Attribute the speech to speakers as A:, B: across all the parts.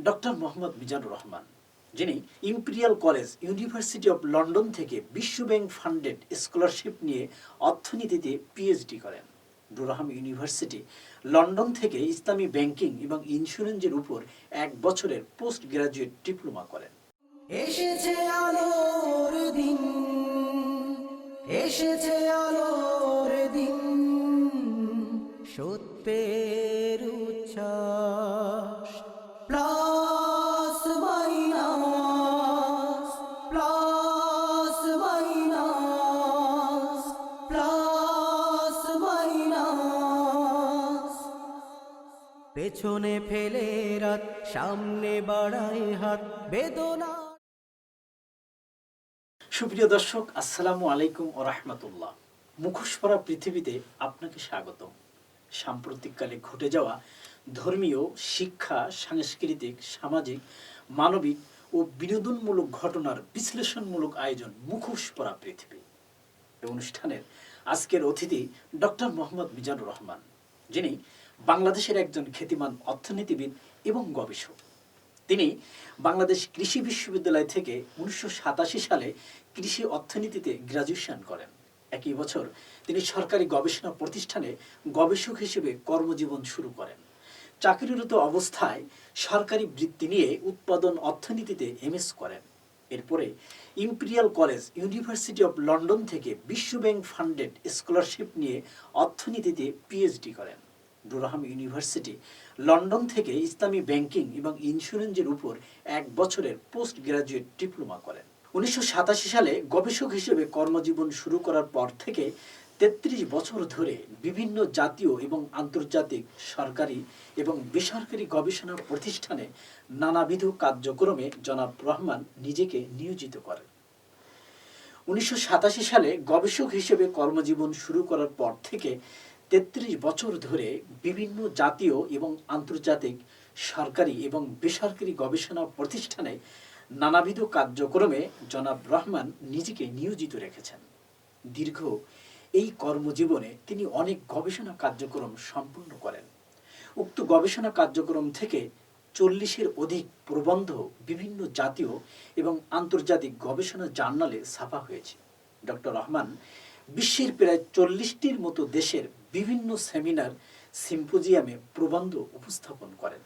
A: Doctor Mohammad Mizanur Rahman, যিনি imperial college university of London থেকে বিশ্বব্যাংক ফান্ডেড স্কলারশিপ নিয়ে অর্থনীতিতে পিএইচডি করেন। ডুরহাম ইউনিভার্সিটি লন্ডন থেকে ইসলামী ব্যাংকিং এবং ইন্স্যুরেন্সের উপর 1 বছরের পোস্ট গ্রাজুয়েট ডিপ্লোমা করেন।
B: এসেছে আলোর দিন, এসেছে আলোর দিন, সত্যের উচ্ছ্বাস, plus minus, plus minus, plus minus, পেছনে ফেলে রাত, সামনে বাড়ায় হাত, বেদনা।
A: সুপ্রিয় দর্শক, আসসালামু আলাইকুম ও রাহমাতুল্লাহ। মুখোশ পরা পৃথিবীতে আপনাকে স্বাগতম। সাম্প্রতিককালে ঘটে যাওয়া ধর্মীয়, শিক্ষা, সাংস্কৃতিক, সামাজিক, মানবিক ও বিনোদনমূলক ঘটনার বিশ্লেষণমূলক আয়োজন মুখোশ পরা পৃথিবী। এই অনুষ্ঠানের আজকের অতিথি ডক্টর মোহাম্মদ মিজানুর রহমান, যিনি বাংলাদেশের একজন খ্যাতিমান অর্থনীতিবিদ এবং গবেষক। তিনি বাংলাদেশ কৃষি বিশ্ববিদ্যালয় থেকে 1987 সালে কৃষি অর্থনীতিতে গ্র্যাজুয়েশন করেন। একই বছর তিনি সরকারি গবেষণা প্রতিষ্ঠানে গবেষক হিসেবে কর্মজীবন শুরু করেন। চাকরিরত অবস্থায় সরকারি বৃত্তি নিয়ে উৎপাদন অর্থনীতিতে এমএস করেন। এরপরে imperial college university of London থেকে বিশ্বব্যাংক ফান্ডেড স্কলারশিপ নিয়ে অর্থনীতিতে পিএইচডি করেন। ডুরহাম ইউনিভার্সিটি লন্ডন থেকে ইসলামী ব্যাংকিং এবং ইন্স্যুরেন্সের উপর 1 বছরের পোস্ট গ্রাজুয়েট ডিপ্লোমা করেন। 1987 সালে গবেষক হিসেবে কর্মজীবন শুরু করার পর থেকে 33 বছর ধরে বিভিন্ন জাতীয় এবং আন্তর্জাতিক সরকারি এবং বেসরকারি গবেষণা প্রতিষ্ঠানে নানাবিধ কার্যক্রমে জনাব রহমান নিজেকে নিয়োজিত করেন। 1987 সালে গবেষক হিসেবে কর্মজীবন শুরু করার পর থেকে 33 বছর ধরে বিভিন্ন জাতীয় এবং আন্তর্জাতিক সরকারি এবং বেসরকারি গবেষণা প্রতিষ্ঠানে নানাবিধ কার্যক্রমে জনাব রহমান নিজেকে নিয়োজিত রেখেছেন। দীর্ঘ এই কর্মজীবনে তিনি অনেক গবেষণা কার্যক্রম সম্পন্ন করেন। উক্ত গবেষণা কার্যক্রম থেকে 40-এর অধিক প্রবন্ধ বিভিন্ন জাতীয় এবং আন্তর্জাতিক গবেষণা জার্নালে ছাপা হয়েছে। ডক্টর রহমান বিশ্বের প্রায় 40টির মতো দেশের বিভিন্ন সেমিনার, সিম্পোজিয়ামে প্রবন্ধ উপস্থাপন করেন।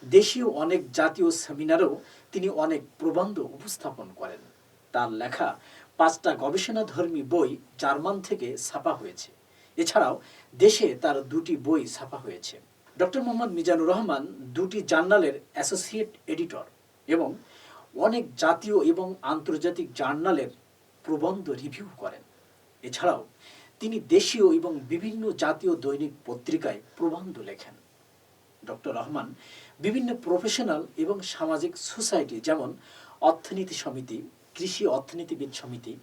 A: দেশীয় অনেক জাতীয় সেমিনারেও তিনি অনেক প্রবন্ধ উপস্থাপন করেন। তার লেখা 5টা গবেষণাধর্মী বই জার্মান থেকে ছাপা হয়েছে। এছাড়াও দেশে তার 2টি বই ছাপা হয়েছে। ডক্টর মোহাম্মদ মিজানুর রহমান 2টি জার্নালের অ্যাসোসিয়েট এডিটর এবং অনেক জাতীয় এবং আন্তর্জাতিক জার্নালের প্রবন্ধ রিভিউ করেন। এছাড়াও তিনি দেশীয় এবং বিভিন্ন জাতীয় দৈনিক পত্রিকায় প্রবন্ধ লেখেন। ডক্টর রহমান বিভিন্ন প্রফেশনাল এবং সামাজিক সোসাইটি যেমন অর্থনীতি সমিতি, কৃষি অর্থনীতিবিদ সমিতি,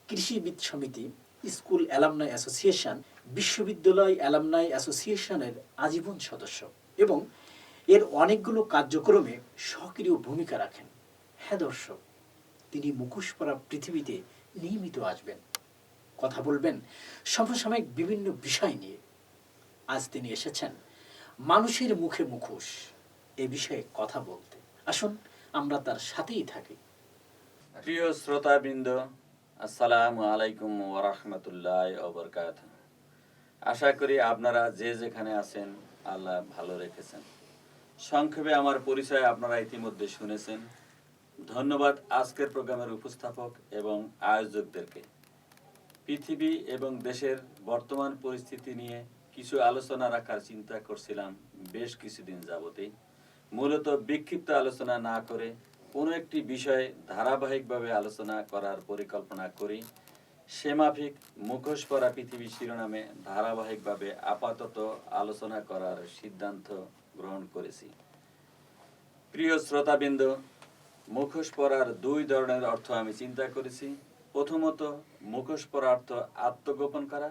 A: কৃষিবিদ সমিতি, স্কুল অ্যালামনাই অ্যাসোসিয়েশন, বিশ্ববিদ্যালয় অ্যালামনাই অ্যাসোসিয়েশনের আজীবন সদস্য এবং এর অনেকগুলো কার্যক্রমে সক্রিয় ভূমিকা রাখেন। হ্যাঁ দর্শক, তিনি মুখোশ পরা পৃথিবীতে নিয়মিত আসবেন, কথা বলবেন সমসাময়িক বিভিন্ন বিষয় নিয়ে। আজ তিনি এসেছেন মানুষের মুখে মুখোশ এ বিষয়ে কথা বলতে। আসুন আমরা তার সাথেই থাকি।
C: প্রিয় শ্রোতাবৃন্দ, আসসালামু আলাইকুম ওয়া রাহমাতুল্লাহি ওয়া বারাকাতুহু। আশা করি আপনারা যে যেখানে আছেন আল্লাহ ভালো রেখেছেন। সংক্ষেপে আমার পরিচয় আপনারা ইতিমধ্যে শুনেছেন। ধন্যবাদ আজকের প্রোগ্রামের উপস্থাপক এবং আয়োজকদেরকে। পৃথিবী এবং দেশের বর্তমান পরিস্থিতি নিয়ে কিছু আলোচনা রাখার চিন্তা করছিলাম বেশ কিছুদিন যাবতেই। মূলত বিক্ষিপ্ত আলোচনা না করে কোনো একটি বিষয়ে ধারাবাহিকভাবে আলোচনা করার পরিকল্পনা করি। সে মাফিক মুখোশ পরা পৃথিবী শিরোনামে ধারাবাহিকভাবে আপাতত আলোচনা করার সিদ্ধান্ত গ্রহণ করেছি। প্রিয় শ্রোতাবৃন্দ, মুখোশ পরার 2 ধরনের অর্থ আমি চিন্তা করেছি। প্রথমত, মুখোশ পরা অর্থ আত্মগোপন করা,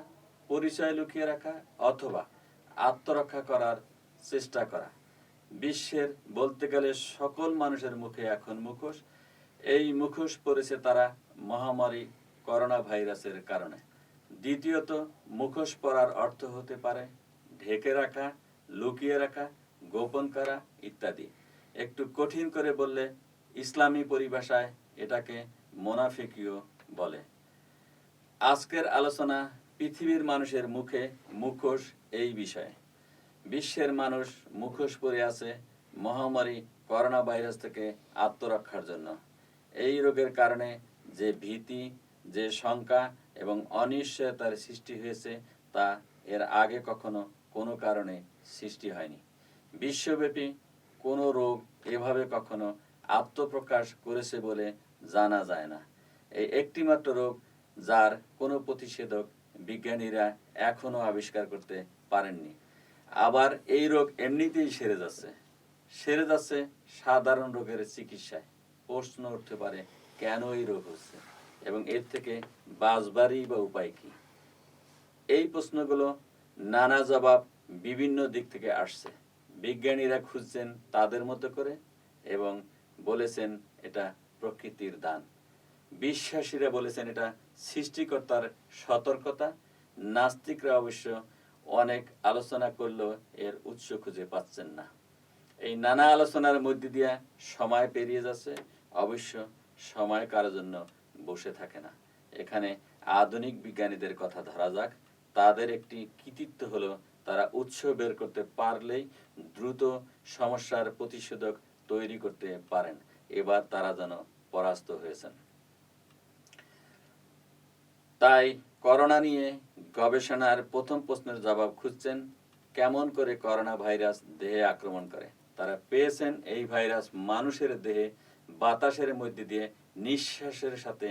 C: পরিচয় লুকিয়ে রাখা অথবা আত্মরক্ষা করার চেষ্টা করা। বিশ্বের বলতে গেলে সকল মানুষের মুখে এখন মুখোশ। এই মুখোশ পরেছে তারা মহামারী করোনা ভাইরাসের কারণে। দ্বিতীয়ত, মুখোশ পরার অর্থ হতে পারে ঢেকে রাখা, লুকিয়ে রাখা, গোপন করা ইত্যাদি। একটু কঠিন করে বললে ইসলামী পরিভাষায় এটাকে মোনাফিকিও বলে। আজকের আলোচনা পৃথিবীর মানুষের মুখে মুখোশ এই বিষয়ে। বিশ্বের মানুষ মুখোশ পরে আছে মহামারী করোনা ভাইরাস থেকে আত্মরক্ষার জন্য। এই রোগের কারণে যে ভীতি, যে শঙ্কা এবং অনিশ্চয়তার সৃষ্টি হয়েছে তা এর আগে কখনো কোনো কারণে সৃষ্টি হয়নি। বিশ্বব্যাপী কোনো রোগ এভাবে কখনো আত্মপ্রকাশ করেছে বলে জানা যায় না। এই একটিমাত্র রোগ যার কোনো প্রতিষেধক বিজ্ঞানীরা এখনো আবিষ্কার করতে পারেননি। আবার এই রোগ এমনিতেই সেরে যাচ্ছে সাধারণ রোগের চিকিৎসায়। প্রশ্ন উঠতে পারে কেন এই রোগ হচ্ছে এবং এর থেকে বাঁচবারই বা উপায় কি? এই প্রশ্নগুলো নানা জবাব বিভিন্ন দিক থেকে আসছে। বিজ্ঞানীরা খুঁজছেন তাদের মতো করে এবং বলেছেন এটা প্রকৃতির দান। বিশ্বাসীরা বলেছেন এটা সৃষ্টিকর্তার সতর্কতা। নাস্তিকরা অবশ্য অনেক আলোচনা করলেও এর উৎস খুঁজে পাচ্ছেন না। এই নানা আলোচনার মধ্যে দিয়ে সময় পেরিয়ে যাচ্ছে। অবশ্য সময় কারোর জন্য বসে থাকে না। এখানে আধুনিক বিজ্ঞানীদের কথা ধরা যাক। তাদের একটি কৃতিত্ব হলো তারা উৎস বের করতে পারলেই দ্রুত সমস্যার প্রতিষেধক তৈরি করতে পারেন। এবার তারা যেন পরাস্ত হয়েছেন। তাই করোনা নিয়ে গবেষণার প্রথম প্রশ্নের জবাব খুঁজছেন কেমন করে করোনা ভাইরাস দেহে আক্রমণ করে। তারা পেয়েছেন এই ভাইরাস মানুষের দেহে বাতাসের মধ্যে দিয়ে নিঃশ্বাসের সাথে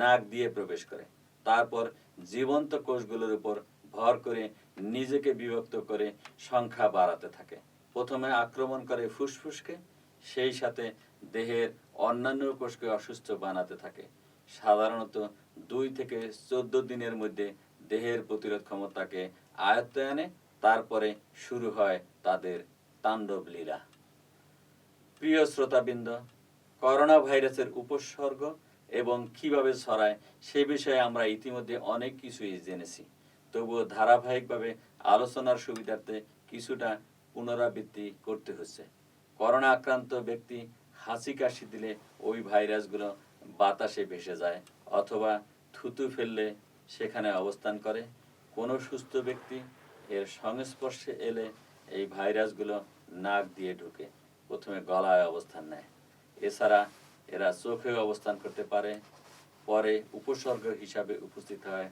C: নাক দিয়ে প্রবেশ করে, তারপর জীবন্ত কোষগুলোর উপর ভর করে নিজেকে বিভক্ত করে সংখ্যা বাড়াতে থাকে। প্রথমে আক্রমণ করে ফুসফুসকে, সেই সাথে দেহের অন্যান্য কোষকে অসুস্থ বানাতে থাকে। সাধারণত 2 থেকে 14 দিনের মধ্যে দেহের প্রতিরোধ ক্ষমতাকে আয়ত্তে আনে। তারপরে শুরু হয় তাদের তাণ্ডব লীলা। প্রিয় শ্রোতাবৃন্দ, করোনা ভাইরাসের উপসর্গ এবং কিভাবে ছড়ায় সে বিষয়ে আমরা ইতিমধ্যে অনেক কিছুই জেনেছি। তবুও ধারাবাহিকভাবে আলোচনার সুবিধার্থে কিছুটা পুনরাবৃত্তি করতে হচ্ছে। করোনা আক্রান্ত ব্যক্তি হাঁচি কাশি দিলে ওই ভাইরাসগুলো বাতাসে ভেসে যায় অথবা থুতু ফেললে সেখানে অবস্থান করে। কোনো সুস্থ ব্যক্তি এর সংস্পর্শে এলে এই ভাইরাসগুলো নাক দিয়ে ঢুকে প্রথমে গলায় অবস্থান নেয়। এছাড়া এরা চোখেও অবস্থান করতে পারে। পরে উপসর্গ হিসাবে উপস্থিত হয়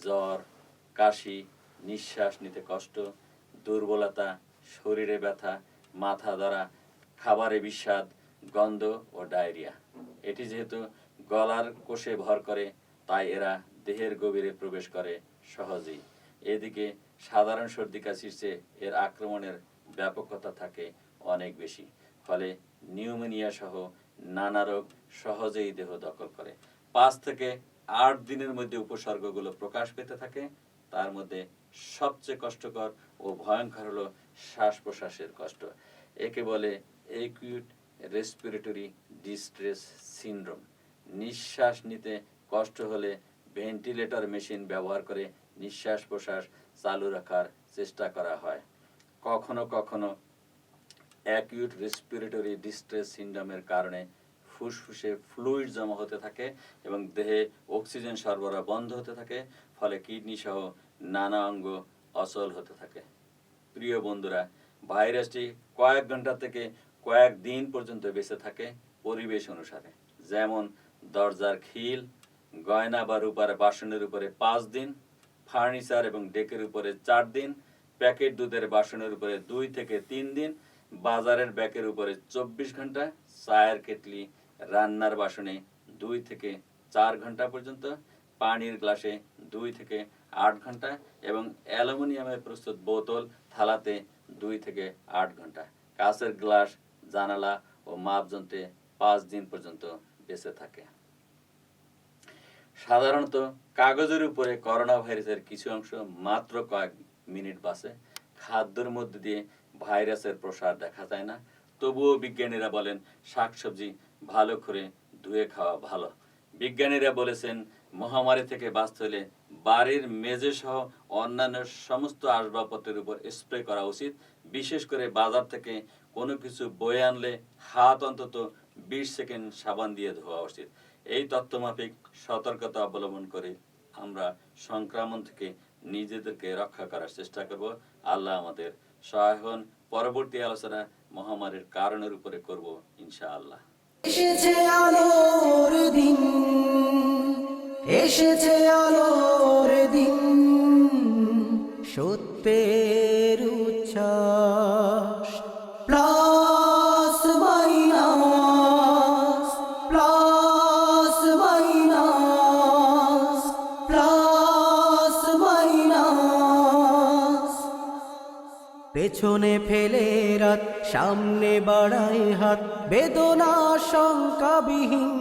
C: জ্বর, কাশি, নিঃশ্বাস নিতে কষ্ট, দুর্বলতা, শরীরে ব্যথা, মাথা ধরা, খাবারে বিস্বাদ, গন্ধ ও ডায়রিয়া। এটি যেহেতু গলার কোষে ভর করে তাই এরা দেহের গভীরে প্রবেশ করে সহজেই। এদিকে সাধারণ সর্দি কাশির চেয়ে এর আক্রমণের ব্যাপকতা থাকে অনেক বেশি। ফলে নিউমোনিয়া সহ নানা রোগ সহজেই দেহ দখল করে। 5 থেকে 8 দিনের মধ্যে উপসর্গগুলো প্রকাশ পেতে থাকে। তার মধ্যে সবচেয়ে কষ্টকর ও ভয়ঙ্কর হলো শ্বাস প্রশ্বাসের কষ্ট। একে বলে অ্যাকিউট রেসপিরেটরি ডিস্ট্রেস সিনড্রোম। নিঃশ্বাস নিতে কষ্ট হলে ভেন্টিলেটর মেশিন ব্যবহার করে নিঃশ্বাস প্রশ্বাস চালু রাখার চেষ্টা করা হয়। কখনো কখনো অ্যাকিউট রেসপিরেটরি ডিস্ট্রেস সিনড্রোমের কারণে ফুসফুসে ফ্লুইড জমা হতে থাকে এবং দেহে অক্সিজেন সরবরাহ বন্ধ হতে থাকে। ফলে কিডনি সহ নানা অঙ্গ অচল হতে থাকে। প্রিয় বন্ধুরা, ভাইরাসটি কয়েক ঘন্টা থেকে কয়েক দিন পর্যন্ত বেঁচে থাকে পরিবেশ অনুসারে। যেমন দরজার খিল, গয়না বা রূপার বাসনের উপরে 5 দিন, ফার্নিচার এবং ডেকের উপরে 4 দিন, প্যাকেট দুধের বাসনের উপরে 2 থেকে 3 দিন, বাজারের ব্যাগের উপরে 24 ঘন্টা, চায়ের কেটলি, রান্নার বাসনে 2 থেকে 4 ঘন্টা পর্যন্ত, পানির গ্লাসে 2 থেকে 8 ঘন্টা এবং অ্যালুমিনিয়ামের প্রস্তুত বোতল থালাতে 2 থেকে 8 ঘন্টা। কাঁচের গ্লাস, জানালা ও মাপযন্ত্রে 5 দিন পর্যন্ত বেঁচে থাকে। সাধারণত কাগজের উপরে করোনা ভাইরাসের কিছু অংশ মাত্র কয়েক মিনিট বাঁচে। খাদ্যের মধ্যে দিয়ে ভাইরাসের প্রসার দেখা যায় না। তবুও বিজ্ঞানীরা বলেন শাকসবজি ভালো করে ধুয়ে খাওয়া ভালো। বিজ্ঞানীরা বলেছেন মহামারী থেকে বাঁচতে হলে বাড়ির মেঝে সহ অন্যান্য সমস্ত আসবাবপত্রের উপর স্প্রে করা উচিত। বিশেষ করে বাজার থেকে কোনো কিছু বয়ে আনলে হাত অন্তত 20 সেকেন্ড সাবান দিয়ে ধোয়া উচিত। এই তথ্যমাফিক সতর্কতা অবলম্বন করে আমরা সংক্রমণ থেকে নিজেদেরকে রক্ষা করার চেষ্টা করব। আল্লাহ আমাদের সহায় হন। পরবর্তী আলোচনা মহামারীর কারণের উপরে করব ইনশাআল্লাহ।
B: এসেছে আলোর দিন, এসেছে আলোর দিন, সত্যের উচ্ছ্বাস। Plus minus, plus minus, plus minus. পেছনে ফেলে রাত, সামনে বাড়ায় হাত, বেদনা শঙ্কাবিহীন